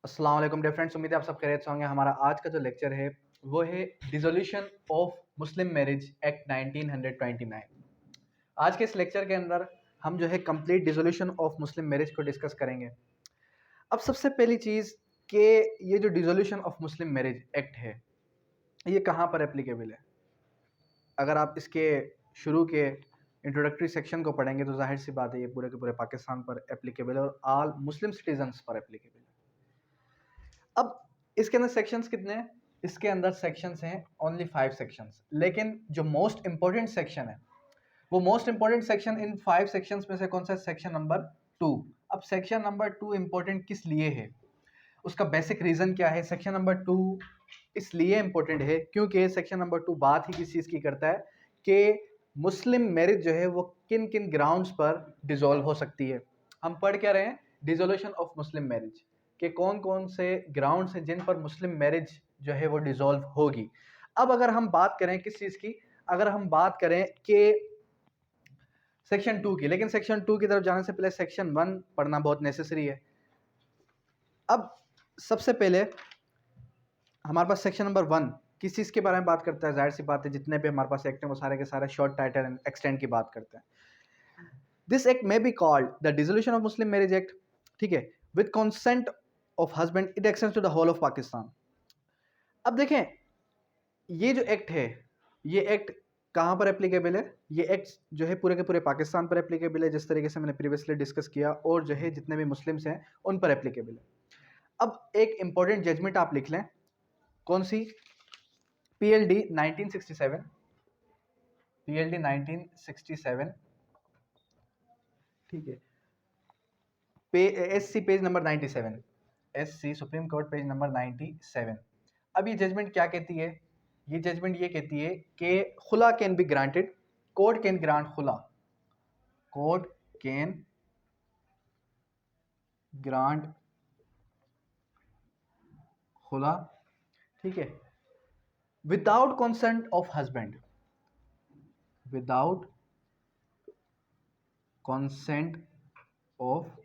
अस्सलाम वालेकुम dear friends, उम्मीद है आप सब खैरियत से होंगे। हमारा आज का जो लेक्चर है वो है dissolution of Muslim marriage act 1929। आज के इस लेक्चर के अंदर हम जो है complete dissolution of Muslim marriage को डिस्कस करेंगे। अब सबसे पहली चीज़ कि ये जो dissolution of Muslim marriage act है ये कहाँ पर एप्लीकेबल है। अगर आप इसके शुरू के इंट्रोडक्टरी सेक्शन को पढ़ेंगे तो जाहिर सी बात है ये पूरे के पूरे पाकिस्तान पर एप्लीकेबल है और ऑल मुस्लिम सिटीजन्स पर एप्लीकेबल है। अब इसके अंदर सेक्शंस कितने हैं? इसके अंदर सेक्शंस हैं ओनली 5 सेक्शंस, लेकिन जो मोस्ट इंपॉर्टेंट सेक्शन है वो most important section in 5 sections में से कौन सा? Section number 2। अब सेक्शन नंबर 2 इंपॉर्टेंट किस लिए है, उसका बेसिक रीजन क्या है? सेक्शन नंबर 2 इसलिए इंपॉर्टेंट है क्योंकि सेक्शन नंबर 2 बात ही किस चीज़ की करता है कि मुस्लिम मैरिज जो है वो किन किन ग्राउंड्स पर डिसॉल्व हो सकती है। हम पढ़ क्या रहे हैं? डिसोल्यूशन ऑफ मुस्लिम मैरिज के कौन कौन से ग्राउंड्स हैं जिन पर मुस्लिम मैरिज जो है वो डिसॉल्व होगी। अब अगर हम बात करें किस चीज़ की, अगर हम बात करें कि सेक्शन 2 की, लेकिन सेक्शन 2 की तरफ जाने से पहले सेक्शन 1 पढ़ना बहुत नेसेसरी है। अब सबसे पहले हमारे पास सेक्शन नंबर 1 किस चीज़ के बारे में बात करता है? जाहिर सी बात है जितने भी हमारे पास एक्ट हैं वो सारे के सारे शॉर्ट टाइटल एंड एक्सटेंड की बात करते हैं। This act may be called the dissolution of Muslim marriage act, ठीक है, with consent of husband, it extends to the whole of Pakistan. अब देखें ये जो एक्ट है ये एक्ट कहाँ पर एप्लीकेबल है? ये एक्ट जो है पूरे के पूरे पाकिस्तान पर एप्लीकेबल है, जिस तरीके से मैंने प्रीवियसली डिस्कस किया, और जो है जितने भी मुस्लिम्स हैं उन पर एप्लीकेबल है। अब एक इंपॉर्टेंट जजमेंट आप लिख लें, कौन सी? पीएलडी 1967, पीएलडी 1967, ठीक है, SC page number 97, SC supreme court page number 97। अब ये जजमेंट क्या कहती है? ये जजमेंट ये कहती है कि खुला can be granted, court can grant खुला, कोर्ट कैन ग्रांट खुला, ठीक है, without consent of husband, without consent of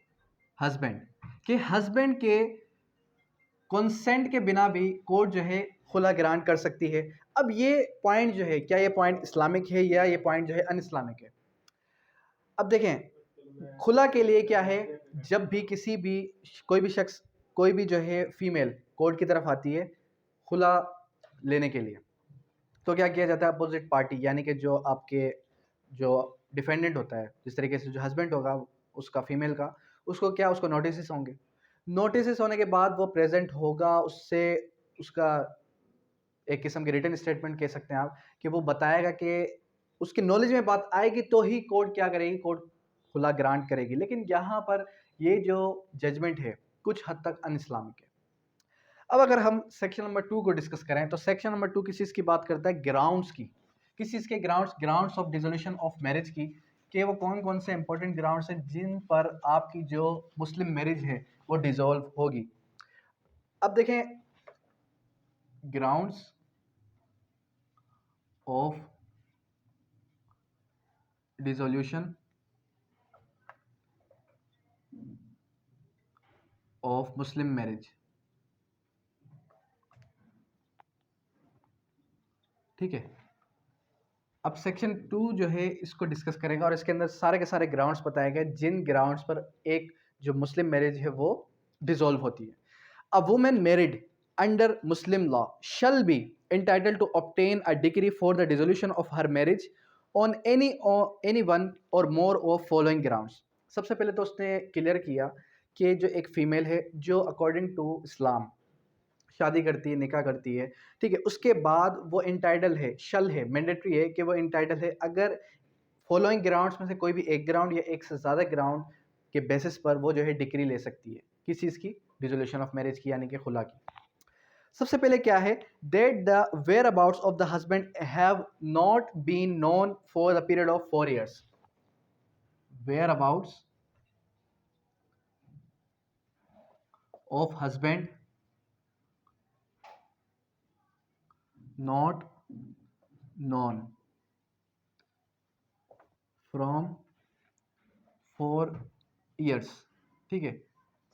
husband, के हस्बैंड के कंसेंट के बिना भी कोर्ट जो है खुला ग्रांट कर सकती है। अब ये पॉइंट जो है, क्या ये पॉइंट इस्लामिक है या ये पॉइंट जो है अन इस्लामिक है? अब देखें खुला के लिए क्या है, जब भी किसी भी कोई भी शख्स, कोई भी जो है फीमेल कोर्ट की तरफ आती है खुला लेने के लिए, तो क्या किया जाता है? अपोजिट पार्टी यानी कि जो आपके जो डिफेंडेंट होता है, जिस तरीके से जो हस्बैंड होगा उसका फीमेल का, उसको क्या, उसको नोटिस होंगे, नोटिस होने के बाद वो प्रेजेंट होगा, उससे उसका एक किस्म की रिटन स्टेटमेंट कह सकते हैं आप, कि वो बताएगा कि उसकी नॉलेज में बात आएगी तो ही कोर्ट क्या करेगी, कोर्ट खुला ग्रांट करेगी। लेकिन यहाँ पर ये जो जजमेंट है कुछ हद तक अन इस्लामिक है। अब अगर हम सेक्शन नंबर 2 को डिस्कस करें तो सेक्शन नंबर 2 किस चीज़ की बात करता है? ग्राउंड्स की। किस चीज़ के grounds? Grounds of dissolution of marriage की, कि वो कौन कौन से इंपॉर्टेंट ग्राउंड्स हैं जिन पर आपकी जो मुस्लिम मैरिज है वो डिसॉल्व होगी। अब देखें grounds of dissolution of Muslim marriage, ठीक है। अब सेक्शन 2 जो है इसको डिस्कस करेगा और इसके अंदर सारे के सारे ग्राउंड्स बताए गए जिन ग्राउंड्स पर एक जो मुस्लिम मैरिज है वो डिसॉल्व होती है। A women married under Muslim law shall be entitled to obtain a decree for the dissolution of her marriage on any one or more of following grounds। सबसे पहले तो उसने क्लियर किया कि जो एक फीमेल है जो अकॉर्डिंग टू इस्लाम शादी करती है, निकाह करती है, ठीक है, उसके बाद वो इंटाइटल है, शल है, मैंडेटरी है कि वो इंटाइटल है अगर फॉलोइंग ग्राउंड्स में से कोई भी एक ग्राउंड या एक से ज़्यादा ग्राउंड के बेसिस पर वो जो है डिग्री ले सकती है। किस चीज़ की? डिसोल्यूशन ऑफ मैरिज की, यानी कि खुला की। सबसे पहले क्या है? That the whereabouts of the husband have not been known for the period of 4 years। Whereabouts of husband not known from 4 years, ठीक है,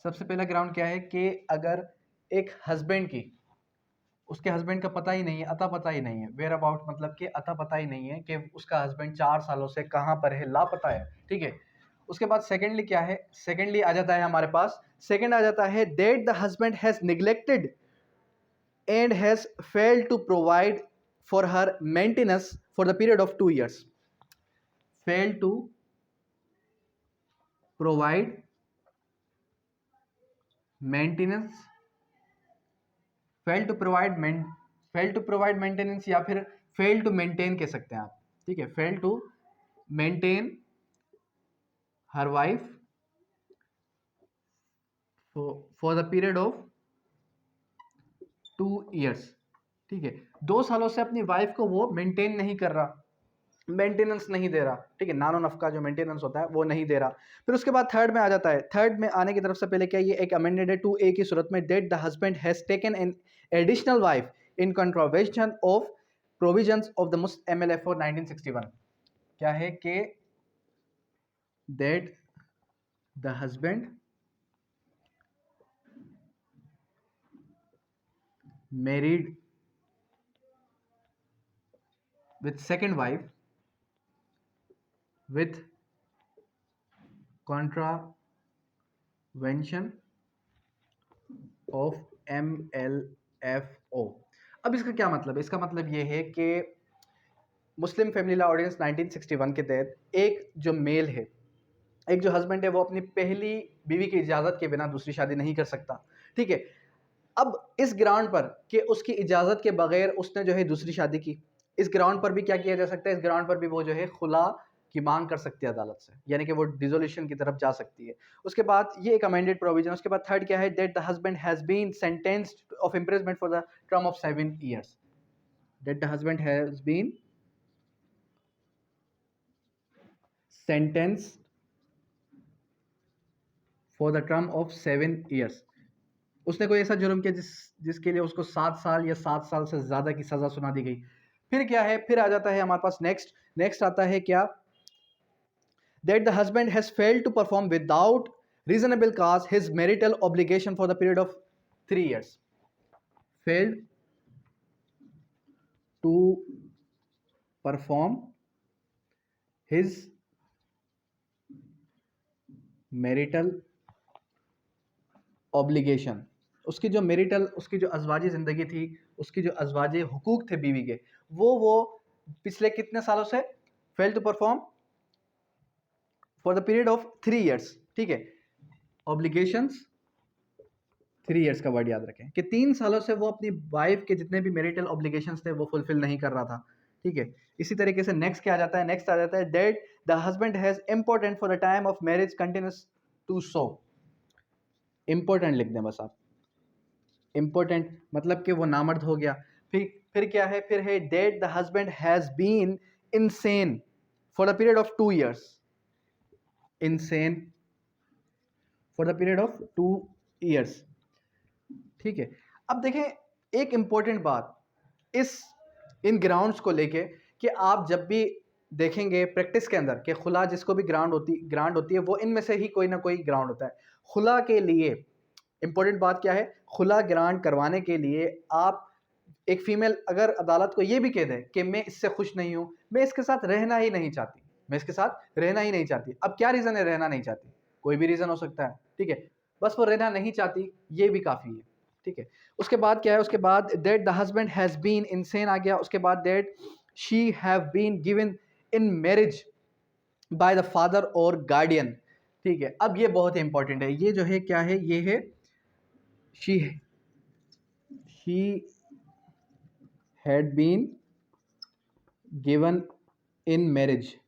सबसे पहला ग्राउंड क्या है कि अगर एक हस्बैंड की, उसके हस्बैंड का पता ही नहीं है, अता पता ही नहीं है, वेयर अबाउट मतलब कि अता पता ही नहीं है कि उसका हस्बैंड 4 सालों से कहाँ पर है, लापता है, ठीक है। उसके बाद सेकेंडली क्या है, सेकेंडली आ जाता है हमारे पास, सेकेंड आ जाता है that the husband has neglected and has failed to provide for her maintenance for the period of 2 years, failed to provide maintenance, fail to provide maintenance या फिर फेल टू मेंटेन कह सकते हैं आप, ठीक है। Fail to maintain her wife for the period of 2 years, ठीक है। 2 सालों से अपनी वाइफ को वो मेंटेन नहीं कर रहा, मेंटेनेंस नहीं दे रहा, ठीक है, नानो नफका जो मेंटेनेंस होता है वो नहीं दे रहा। फिर उसके बाद थर्ड में आ जाता है, थर्ड में आने की तरफ से पहले क्या ये एक अमेंडेड है 2A की सूरत में, that the husband has taken an additional wife in contravention of provisions of the MLF for 1961। क्या है कि that the husband married with second wife with contravention of MLFO। अब इसका क्या मतलब है, इसका मतलब ये है कि मुस्लिम फैमिली लॉ ऑर्डिनेंस 1961 के तहत एक जो मेल है, एक जो हस्बैंड है, वो अपनी पहली बीवी की इजाज़त के बिना दूसरी शादी नहीं कर सकता, ठीक है। अब इस ग्राउंड पर कि उसकी इजाज़त के बगैर उसने जो है दूसरी शादी की, इस ग्राउंड पर भी क्या किया जा सकता है, इस ग्राउंड पर भी वो जो है खुला की मांग कर सकती है अदालत से, यानी कि वो डिसोल्यूशन की तरफ जा सकती है। उसके बाद ये एक अमेंडेड प्रोविजन। उसके बाद थर्ड क्या है, that the husband has been sentenced of imprisonment for the term of 7 years, that the husband has been sentenced for the term of 7 years। उसने कोई ऐसा जुर्म किया जिसके लिए उसको 7 साल या 7 साल से ज़्यादा की सज़ा सुना दी गई। फिर क्या है, फिर आ जाता है हमारे पास नेक्स्ट आता है क्या, that the husband has failed to perform without reasonable cause his marital obligation for the period of 3 years, failed to perform his marital obligation, उसकी जो अज़वाजी ज़िंदगी थी, उसकी जो अज़वाजी हुकूक थे बीवी के, वो पिछले कितने सालों से fail to perform for the period of 3 years, ठीक है। ऑब्लिगेशंस 3 years का वर्ड याद रखें कि 3 सालों से वो अपनी वाइफ के जितने भी मैरिटल ऑब्लिगेशंस थे वो फुलफिल नहीं कर रहा था, ठीक है। इसी तरीके से नेक्स्ट क्या आ जाता है, नेक्स्ट आ जाता है that the husband has impotent for the time of marriage continues to so, impotent लिख दें बस आप, इम्पोर्टेंट मतलब कि वो नामर्द हो गया। फिर क्या है, फिर है that the husband has been insane for the period of 2 years, insane for the period of 2 years, ठीक है। अब देखें एक इंपॉर्टेंट बात इन ग्राउंड्स को लेके कि आप जब भी देखेंगे प्रैक्टिस के अंदर कि खुला जिसको भी ग्रांट होती है वो इनमें से ही कोई ना कोई ग्राउंड होता है। खुला के लिए इंपॉर्टेंट बात क्या है, खुला ग्रांट करवाने के लिए आप एक फीमेल अगर अदालत को ये भी कह दे कि मैं इससे खुश नहीं हूँ, मैं इसके साथ रहना ही नहीं चाहती, मैं इसके साथ रहना ही नहीं चाहती। अब क्या रीज़न है रहना नहीं चाहती, कोई भी रीज़न हो सकता है, ठीक है, बस वो रहना नहीं चाहती, ये भी काफ़ी है, ठीक है। उसके बाद क्या है, उसके बाद that the husband has been insane आ गया। उसके बाद that she have been given in marriage by the father और गार्डियन, ठीक है। अब ये बहुत ही इंपॉर्टेंट है, ये जो है क्या है, ये है she had been given in marriage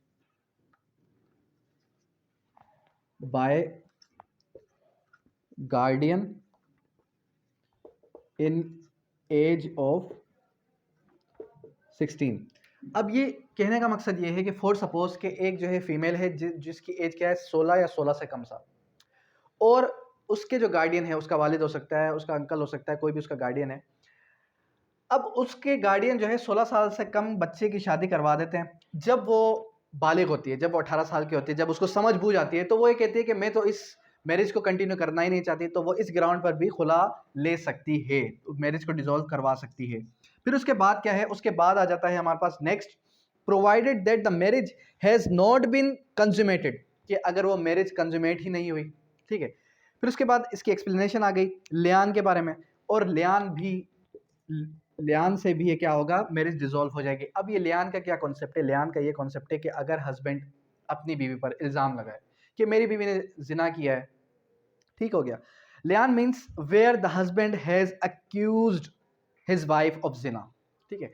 by guardian in age of 16। अब ये कहने का मकसद ये है कि फॉर सपोज कि एक जो है फीमेल है जिसकी एज क्या है 16 या 16 से कम साल, और उसके जो गार्डियन है, उसका वालिद हो सकता है, उसका अंकल हो सकता है, कोई भी उसका गार्डियन है। अब उसके गार्डियन जो है 16 साल से कम बच्चे की शादी करवा देते हैं। जब वो बालिग होती है, जब वो 18 साल की होती है, जब उसको समझ बूझ आती है, तो वो ये कहती है कि मैं तो इस मैरिज को कंटिन्यू करना ही नहीं चाहती तो वो इस ग्राउंड पर भी खुला ले सकती है, मैरिज को डिसॉल्व करवा सकती है। फिर उसके बाद क्या है, उसके बाद आ जाता है हमारे पास next, provided that the marriage has not been consummated, कि अगर वो मैरिज कंज्यूमेट ही नहीं हुई, ठीक है। फिर उसके बाद इसकी एक्सप्लेनेशन आ गई लियान के बारे में, और लियान से भी ये क्या होगा, मैरिज डिसॉल्व हो जाएगी। अब ये लियान का क्या कॉन्सेप्ट है, लियान का ये कॉन्सेप्ट है कि अगर हस्बैंड अपनी बीवी पर इल्ज़ाम लगाए कि मेरी बीवी ने जिना किया है, ठीक हो गया। लियान means where the husband has accused his wife of जिना, ठीक है।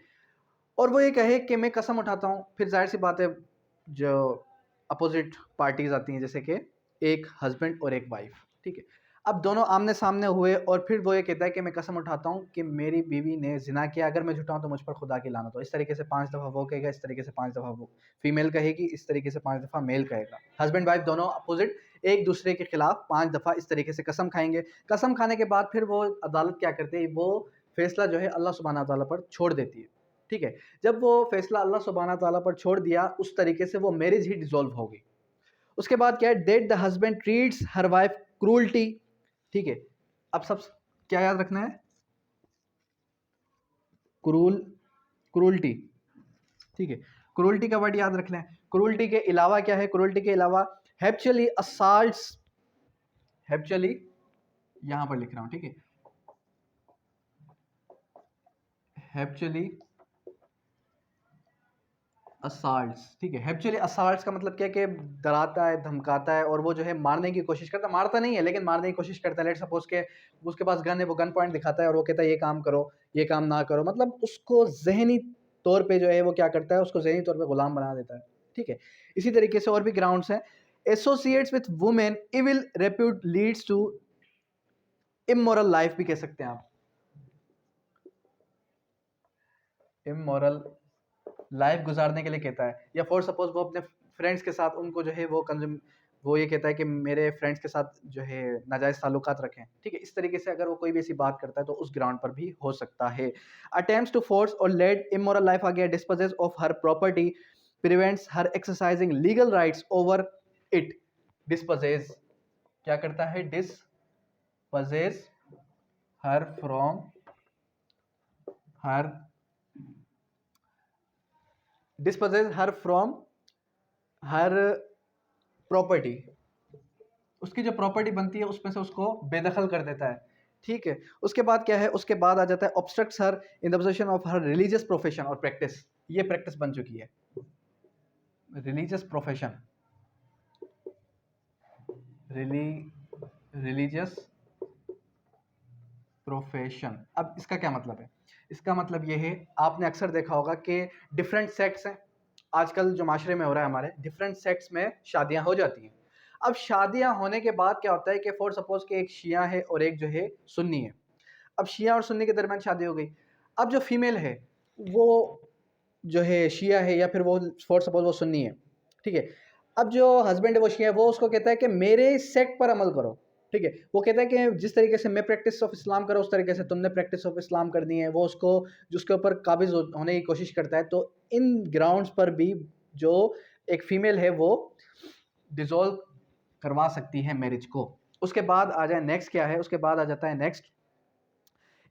और वो ये कहे कि मैं कसम उठाता हूँ, फिर जाहिर सी बात है जो अपोजिट पार्टीज आती हैं, जैसे कि एक हस्बैंड और एक वाइफ, ठीक है। अब दोनों आमने सामने हुए और फिर वो ये कहता है कि मैं कसम उठाता हूँ कि मेरी बीवी ने जिना किया, अगर मैं झूठा हूँ तो मुझ पर खुदा की लानत हो। इस तरीके से 5 दफ़ा वो कहेगा, इस तरीके से 5 दफ़ा वो फीमेल कहेगी, इस तरीके से 5 दफ़ा मेल कहेगा। हस्बैंड वाइफ दोनों अपोजिट एक दूसरे के खिलाफ 5 दफ़ा इस तरीके से कसम खाएंगे। कसम खाने के बाद फिर वो अदालत क्या करती है, वो फैसला जो है अल्लाह सुब्हाना ताला पर छोड़ देती है, ठीक है। जब वो फैसला अल्लाह सुब्हाना ताला पर छोड़ दिया, उस तरीके से वो मैरिज ही डिसॉल्व हो गई। उसके बाद क्या है, that the husband treats her wife cruelty, ठीक है। अब सब क्या याद रखना है, क्रूल्टी, ठीक है। क्रूल्टी का वर्ड याद रखना है। क्रूल्टी के अलावा क्या है, क्रूल्टी के अलावा हैप्चुअली असाल्ट्स, हैप्चुअली यहां पर लिख रहा हूं, ठीक है, हैप्चुअली असाल्ट्स, ठीक है। हैप्चुअली असाल्ट्स का मतलब क्या है कि डराता है, धमकाता है, और वो जो है मारने की कोशिश करता है, मारता नहीं है लेकिन मारने की कोशिश करता है। लेट सपोज के उसके पास गन है, वो गन पॉइंट दिखाता है और वो कहता है ये काम करो, ये काम ना करो, मतलब उसको जहनी तौर पे जो है वो क्या करता है, उसको जहनी तौर पे गुलाम बना देता है, ठीक है। इसी तरीके से और भी ग्राउंड्स हैं। Associates with women evil repute leads to immoral life भी कह सकते हैं आप, इमोरल लाइफ गुजारने के लिए कहता है। या फॉर सपोज वो अपने फ्रेंड्स के साथ उनको जो है वो ये कहता है कि मेरे फ्रेंड्स के साथ जो है नाजायज़ ताल्लुकात रखें, ठीक है। इस तरीके से अगर वो कोई भी ऐसी बात करता है तो उस ग्राउंड पर भी हो सकता है। अटेम्प्ट्स टू फोर्स और लेड इमोरल लाइफ आ गया, dispossess of her property, prevents her exercising legal rights over it. Dispossess क्या करता है, dispossess her from her dispossess her from her property, उसकी जो प्रॉपर्टी बनती है उसमें से उसको बेदखल कर देता है, ठीक है। उसके बाद क्या है, उसके बाद आ जाता है obstructs her in the position of her religious profession और प्रैक्टिस। ये प्रैक्टिस बन चुकी है, रिलीजियस प्रोफेशन, रिलीजियस प्रोफेशन। अब इसका क्या मतलब है, इसका मतलब ये है, आपने अक्सर देखा होगा कि डिफरेंट सेक्ट्स हैं, आजकल जो माशरे में हो रहा है हमारे, डिफरेंट सेक्ट्स में शादियां हो जाती हैं। अब शादियां होने के बाद क्या होता है कि फॉर सपोज कि एक शिया है और एक जो है सुन्नी है। अब शिया और सुन्नी के दरमियान शादी हो गई। अब जो फीमेल है वो जो है शिया है या फिर वो फॉर सपोज वो सुन्नी है, ठीक है। अब जो हस्बैंड है वो शिया है, वो उसको कहता है कि मेरे सेक्ट पर अमल करो, ठीक है। वो कहता है कि जिस तरीके से मैं प्रैक्टिस ऑफ इस्लाम करो उस तरीके से तुमने प्रैक्टिस ऑफ इस्लाम करनी है। वो उसको जिसके ऊपर काबिज होने की कोशिश करता है। तो इन ग्राउंड्स पर भी जो एक फीमेल है वो डिसॉल्व करवा सकती है मैरिज को। उसके बाद आ जाए नेक्स्ट क्या है, उसके बाद आ जाता है next,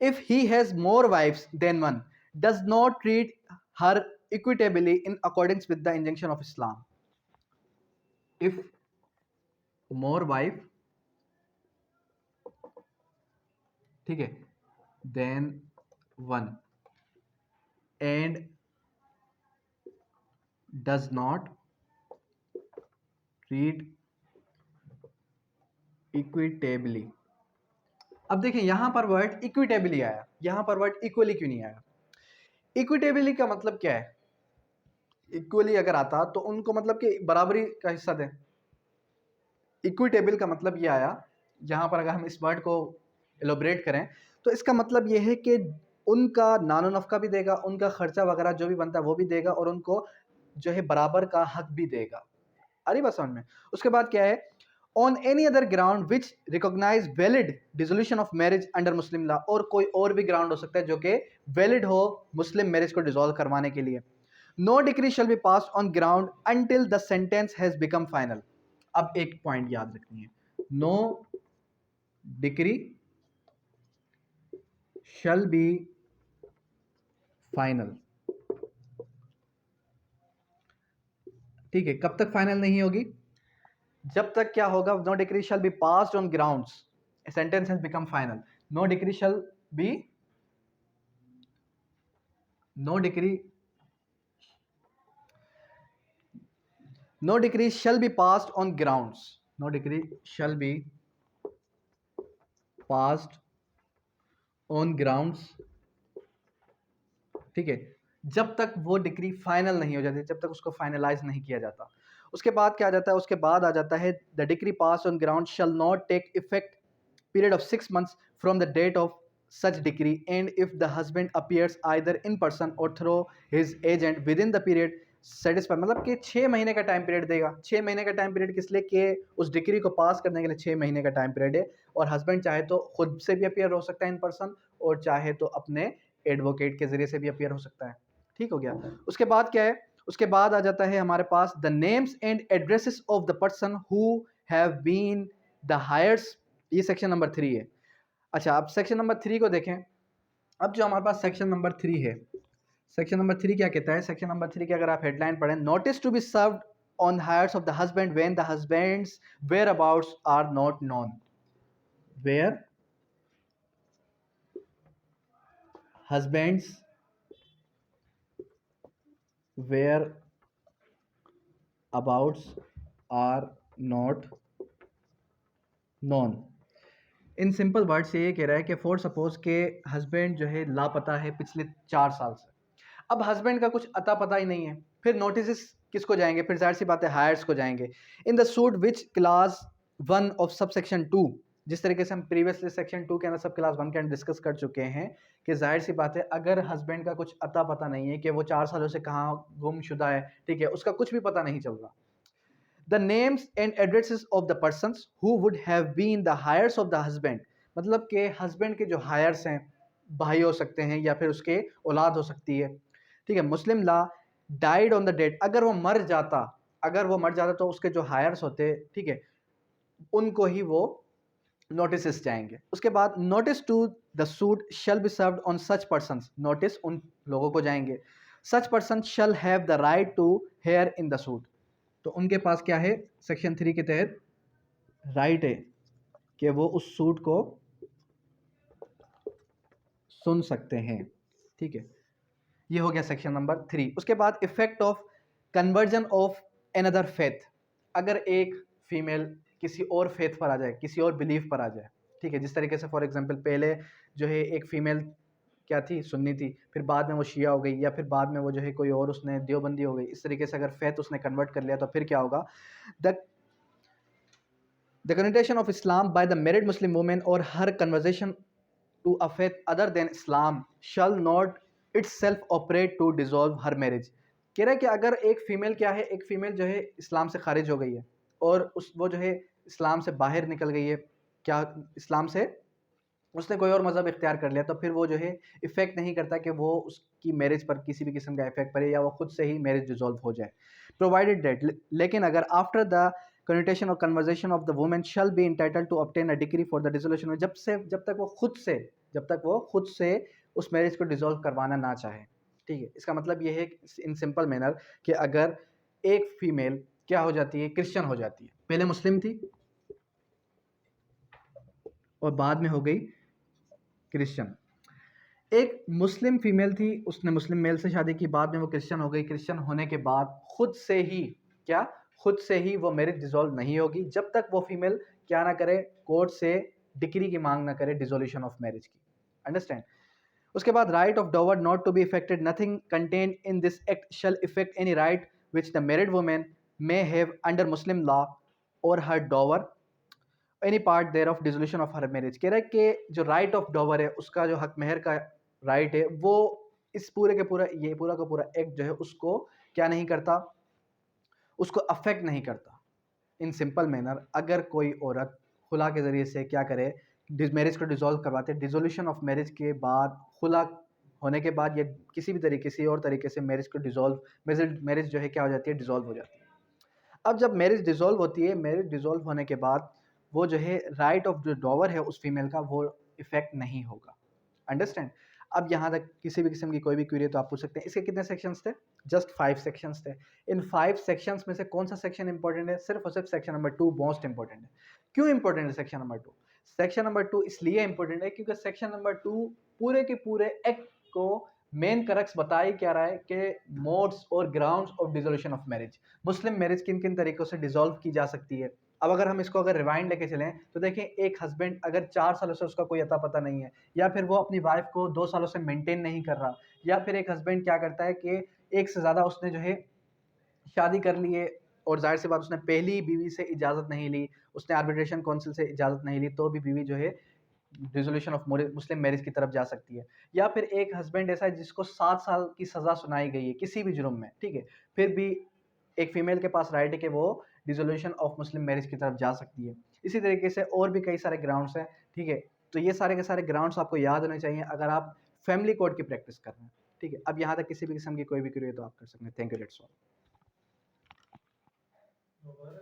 if he has more wives than one does not treat her equitably in accordance with the injunction of Islam. If more wife, ठीक है, then one and does not treat equitably. अब देखिए यहां पर वर्ड इक्विटेबली आया, यहां पर word equally क्यों नहीं आया। इक्विटेबली का मतलब क्या है, इक्वली अगर आता तो उनको मतलब कि बराबरी का हिस्सा दें। इक्विटेबल का मतलब ये आया, यहाँ पर अगर हम इस वर्ड को एलोबरेट करें तो इसका मतलब ये है कि उनका नानो नफ़का भी देगा, उनका खर्चा वगैरह जो भी बनता है वो भी देगा, और उनको जो है बराबर का हक भी देगा। अरे बस समझ में। उसके बाद क्या है, on any other ground which recognise valid dissolution of marriage under Muslim law, और कोई और भी ग्राउंड हो सकता है जो कि वैलिड हो मुस्लिम मैरिज को डिसॉल्व करवाने के लिए। No decree shall be passed on ground until the sentence has become final. अब एक पॉइंट याद रखनी है, no decree shall be final. ठीक है, कब तक फाइनल नहीं होगी? जब तक क्या होगा, no decree shall be passed on grounds, sentence has become final. No decree shall be, no decree, no decree shall be passed on grounds, no decree shall be passed on grounds। ठीक है, जब तक वो decree final नहीं हो जाती, जब तक उसको फाइनलाइज नहीं किया जाता। उसके बाद क्या आ जाता है? उसके बाद आ जाता है the decree pass on ground shall not take effect period of 6 months from the date of such decree, and if the husband appears either in person or through his agent within the period satisfied, मतलब कि 6 महीने का time period देगा। 6 महीने का time period किस लिए? कि उस डिक्री को पास करने के लिए 6 महीने का टाइम पीरियड है, और हस्बैंड चाहे तो खुद से भी अपियर हो सकता है इन पर्सन, और चाहे तो अपने एडवोकेट के जरिए से भी अपियर हो सकता है। ठीक हो गया। उसके बाद क्या है? उसके बाद आ जाता है हमारे पास the names and addresses of the person who have been the heirs. ये सेक्शन नंबर 3 है। अच्छा, अब सेक्शन नंबर 3 को देखें। अब जो हमारे पास सेक्शन नंबर 3 है, सेक्शन नंबर 3 क्या कहता है? सेक्शन नंबर 3 की अगर आप हेडलाइन पढ़ें, notice to be served on heirs of the husband when the husband's whereabouts are not known, where husband's whereabouts are not known. In simple word से ये कह रहा है कि फॉर सपोज के हस्बैंड जो है लापता है पिछले 4 साल से। अब हस्बैंड का कुछ अता पता ही नहीं है, फिर नोटिस किसको जाएंगे? फिर जाहिर सी बात है हायर्स को जाएंगे। इन the suit which class 1 of sub section 2, जिस तरीके से हम प्रीवियसली सेक्शन 2 के अंदर सब क्लास 1 के अंदर डिस्कस कर चुके हैं कि जाहिर सी बात है अगर हस्बैंड का कुछ अता पता नहीं है कि वो 4 सालों से कहाँ गुमशुदा है, ठीक है, उसका कुछ भी पता नहीं चल रहा। The names and addresses of the persons who would have been the heirs of the husband, मतलब के हस्बैंड के जो हायर्स हैं, भाई हो सकते हैं या फिर उसके औलाद हो सकती है। ठीक है, Muslim law died on the date, अगर वो मर जाता, अगर वो मर जाता तो उसके जो हायर्स होते, ठीक है, उनको ही वो नोटिस जाएंगे। उसके बाद notice to the suit shall be served on such person, notice उन लोगों को जाएंगे। Such person shall have the right to hear in the suit, तो उनके पास क्या है? सेक्शन 3 के तहत राइट है कि वो उस सूट को सुन सकते हैं। ठीक है, ये हो गया सेक्शन नंबर 3। उसके बाद effect of conversion of another faith, अगर एक फीमेल किसी और फेथ पर आ जाए, किसी और बिलीफ पर आ जाए, ठीक है, जिस तरीके से फॉर एग्जांपल पहले जो है एक फीमेल क्या थी? सुन्नी थी, फिर बाद में वो शिया हो गई, या फिर बाद में वो जो है कोई और उसने देवबंदी हो गई। इस तरीके से अगर फेथ उसने कन्वर्ट कर लिया तो फिर क्या होगा? The connotation of Islam by the married Muslim woman or her conversion to a faith other than Islam shall not itself operate to dissolve her marriage। कह रहा है कि अगर एक फीमेल क्या है, एक फीमेल जो है इस्लाम से खारिज हो गई है और वो जो है इस्लाम से बाहर निकल गई है, क्या इस्लाम से उसने कोई और मज़हब इख्तियार कर लिया, तो फिर वो जो है इफ़ेक्ट नहीं करता कि वो उसकी मैरिज पर किसी भी किस्म का इफेक्ट पड़े या वो खुद से ही मैरिज डिसॉल्व हो जाए, प्रोवाइडेड दैट। लेकिन अगर after the connotation or conversation of the woman shall be entitled to obtain a decree for the dissolution, जब तक वो खुद से उस मैरिज को डिसॉल्व करवाना ना चाहे। ठीक है, इसका मतलब ये है इन सिंपल मैनर कि अगर एक फीमेल क्या हो जाती है? क्रिश्चियन हो जाती है, पहले मुस्लिम थी और बाद में हो गई क्रिश्चियन। एक मुस्लिम फीमेल थी, उसने मुस्लिम मेल से शादी की, बाद में वो क्रिश्चियन हो गई। क्रिश्चियन होने के बाद खुद से ही क्या, खुद से ही वो मैरिज डिसॉल्व नहीं होगी जब तक वो फीमेल क्या ना करे? कोर्ट से डिक्री की मांग ना करे डिसोल्यूशन ऑफ मैरिज की। अंडरस्टैंड? उसके बाद right of dower not to be affected, nothing contained in this act shall affect any right which the married women may have under Muslim law और her dower any part thereof dissolution of her marriage. कह रहा है कि जो right of डॉवर है, उसका जो हक मेहर का राइट है, वो इस पूरे के पूरा ये पूरा का पूरा एक्ट जो है उसको क्या नहीं करता? उसको अफेक्ट नहीं करता। इन सिंपल मैनर अगर कोई औरत खुला के ज़रिए से क्या करे? मैरिज को डिसॉल्व करवाते, डिसोल्यूशन ऑफ मैरिज के बाद, खुला होने के बाद या किसी और तरीके से मैरिज को डिसॉल्व मैरिज जो है क्या हो जाती है? डिसॉल्व हो जाती है। अब जब मैरिज डिसॉल्व होती है, मैरिज डिसॉल्व होने के बाद वो जो है राइट ऑफ जो डॉवर है उस फीमेल का वो इफेक्ट नहीं होगा। अंडरस्टैंड। अब यहाँ तक किसी भी किस्म की कोई भी क्वेरी तो आप पूछ सकते हैं। इसके कितने सेक्शंस थे? जस्ट 5 सेक्शंस थे। इन 5 सेक्शंस में से कौन सा सेक्शन इंपॉर्टेंट है? सिर्फ और सिर्फ सेक्शन नंबर 2 मोस्ट इंपॉर्टेंट है। क्यों इंपॉर्टेंट है सेक्शन नंबर 2? सेक्शन नंबर 2 इसलिए इंपॉर्टेंट है क्योंकि सेक्शन नंबर 2 पूरे के पूरे एक्ट को मेन करक्स बता ही क्या रहा है कि मोड्स और grounds of dissolution of marriage, Muslim marriage किन किन तरीकों से डिसॉल्व की जा सकती है। अब अगर हम इसको अगर रिवाइंड लेके चलें तो देखें, एक हस्बैंड अगर 4 सालों से उसका कोई अता पता नहीं है, या फिर वो अपनी वाइफ को 2 सालों से मेंटेन नहीं कर रहा, या फिर एक हस्बैंड क्या करता है कि एक से ज़्यादा उसने जो है शादी कर ली है और जाहिर सी बात उसने पहली बीवी से इजाज़त नहीं ली, उसने आर्बिट्रेशन काउंसिल से इजाज़त नहीं ली, तो भी बीवी जो है डिसोल्यूशन ऑफ मुस्लिम मैरिज की तरफ जा सकती है। या फिर एक हस्बैंड ऐसा है जिसको 7 साल की सज़ा सुनाई गई है किसी भी जुर्म में, ठीक है, फिर भी एक फीमेल के पास राइट है कि वो डिसोल्यूशन ऑफ मुस्लिम मैरिज की तरफ जा सकती है। इसी तरीके से और भी कई सारे ग्राउंड्स हैं, ठीक है। तो ये सारे के सारे ग्राउंड्स आपको याद होने चाहिए अगर आप फैमिली कोड की प्रैक्टिस कर रहे हैं, ठीक है। अब यहाँ तक किसी भी किस्म की कोई भी क्वेरी तो आप कर सकते हैं। Thank you, that's all.